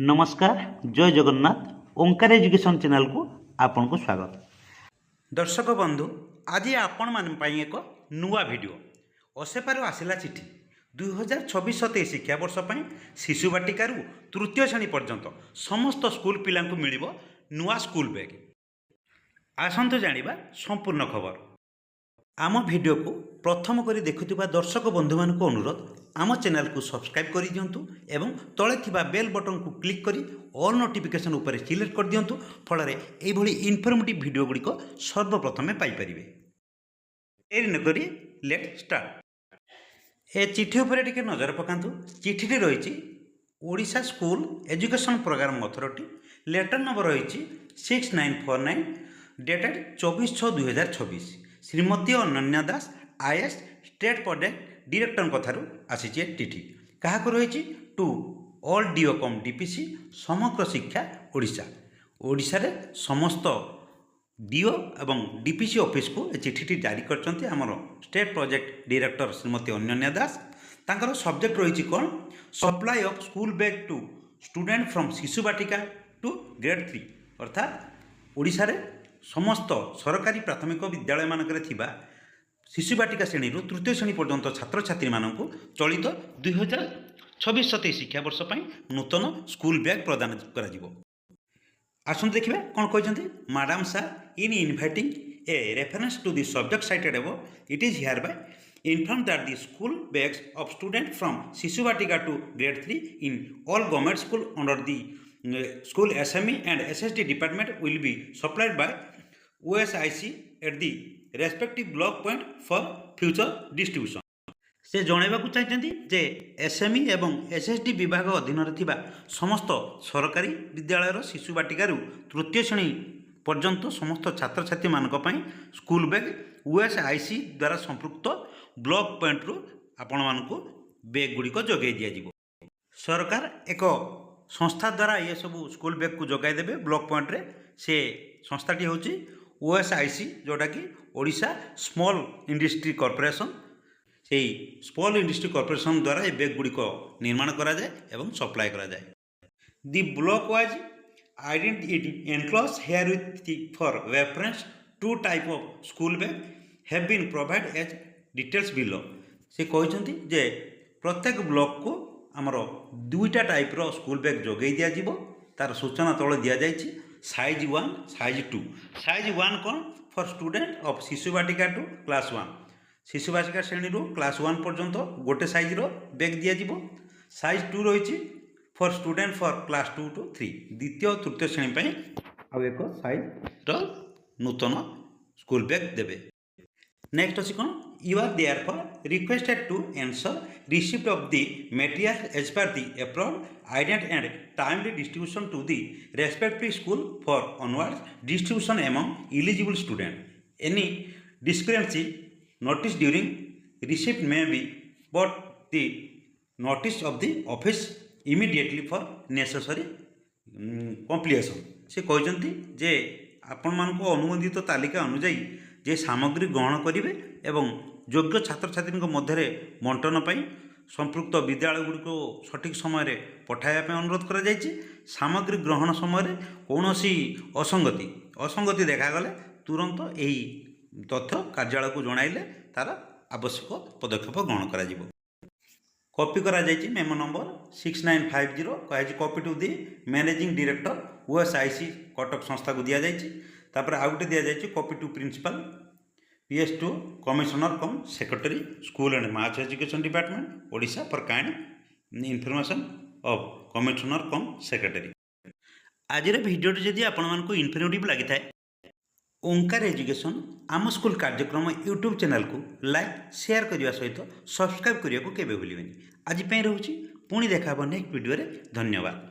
नमस्कार जय जगन्नाथ ओंकार education channel को आपन को स्वागत। दर्शक बंधु आज आपण मान एक नुआ वीडियो असेपार आसला चिठी 2026-27 शिक्षावर्ष शिशु बाटिकार तृतीय श्रेणी पर्यंत समस्त स्कूल पिला मिल नुआ स्कूल बैग। आसतु जानिबा संपूर्ण खबर। आम वीडियो को प्रथम करी देखुथिबा दर्शक बंधु मान को अनुरोध आम चैनल को सब्सक्राइब कर दिंतु एवं तले थिबा बेल बटन को क्लिक करी ऑल नोटिफिकेशन उपर सिलेक्ट कर दिंतु फल एभली इनफॉर्मेटिव वीडियो गुड़िक सर्वप्रथमे पाई परिबे। देरी न करी लेट स्टार्ट। ए चिठी उपर टिके नजर पकांतु। चिठी रही Odisha school education program authority letter number रही 6949 dated 24/6/2026 Shrimati Ananya Das IAS state project director कथारू आसी चिठी क्या रही टू ऑल डीओकम डीपीसी समग्र शिक्षा ओडिशा। ओडिशा रे समस्त डीओ एवं डीपीसी ऑफिस को चिठी जारी करछन्ती हमर state project director Shrimati Ananya Das. तांकर सब्जेक्ट रही कौन supply of school bag to student from Shishu Vatika to grade 3 अर्थात ओडिशा रे समस्त सरकारी प्राथमिक विद्यालय मानक शिशु बाटिका श्रेणी तृतीय श्रेणी पर्यंत छात्र छात्री मानक चलित 2026-27 शिक्षावर्ष नूतन स्कूल बैग प्रदान कर। आसतु देखिए कौन कहते madam sir in inviting a reference to the subject cited above it is hereby inform that the school bags of student from Shishu Vatika to grade 3 in all government school under the school SME and SSD department will be supplied by OSIC at the respective block point for future distribution। से जनइबा चाहिए जे SME एवं SSD विभाग अधीन थिबा समस्त सरकारी विद्यालय शिशु बाटिकार तृतीय श्रेणी पर्यंत समस्त छात्र छात्री मानक स्कूल बैग OSIC द्वारा संपृक्त ब्लॉक पॉइंट रु आपण मानक बैग गुड़िक जोगाई दिया। सरकार एक संस्था द्वारा ये सब स्कूल बैग को जोगाई देवे ब्लॉक पॉइंट रे। से संस्थाटी हूँ OSIC जोटा कि ओडिशा स्मॉल इंडस्ट्री कॉर्पोरेशन। से स्मॉल इंडस्ट्री कॉर्पोरेशन द्वारा ये बैग गुड़िक निर्माण करा जाए एवं सप्लाई करा जाए। The block wise identity enclose herewith for reference to type of school bag have been provide as details below. से कहते जे प्रत्येक ब्लॉक को आमर दुईटा टाइप रो स्कूल बैग जोगाई दिया जीवो। तार सूचना तले दिया जाइछि साइज 1 साइज 2। साइज 1 कौन फॉर स्टूडेंट ऑफ शिशु बाटिका टू क्लास 1 शिशु बाटिका श्रेणी क्लास 1 पर्यंत गोटे साइज रो बैग दिया जीवो। साइज 2 रही for student for class 2 to 3 द्वितीय और तृतीय श्रेणी पर आउ एक साइज रो नूतन स्कूल बैग देवे। नेक्स्ट अच्छी कौन you are therefore requested to ensure receipt of the material as per the approved indent and timely distribution to the respective school for onward distribution among eligible student. Any discrepancy notice during receipt may be brought the notice of the office immediately for necessary completion. से कहते जे आपण मानक अनुमोदित तालिका अनुଯାयी जे सामग्री ग्रहण करेंगे एवं योग्य छात्र छात्री मध्य बंटन पर संपृक्त विद्यालय गुड़िक सठिक समय पठाइबा अनुरोध करा जायछि। सामग्री ग्रहण समय कौन असंगति देखागले तुरंत यही तथ्य कार्यालय को जणाइले तार आवश्यक पदक्षेप ग्रहण करा जिवो। कॉपी करा जायछि मेमो नंबर 6950 कहे copy to the managing director OSIC Cuttack संस्था को दिया जायछि। तापर आउ गोटे दि जाए copy to principal PS2 commissioner cum secretary school and mass education department Odisha for kind information of commissioner cum secretary. आज भिडियो जदि आपको इनफॉर्मेटिव लगी था ओंकार एजुकेशन आम स्कूल कार्यक्रम यूट्यूब चैनल को लाइक शेयर करने सहित सब्सक्राइब करने को केवे भूलें। आज रोचे पुणी देखा नेक्स्ट वीडियो। धन्यवाद।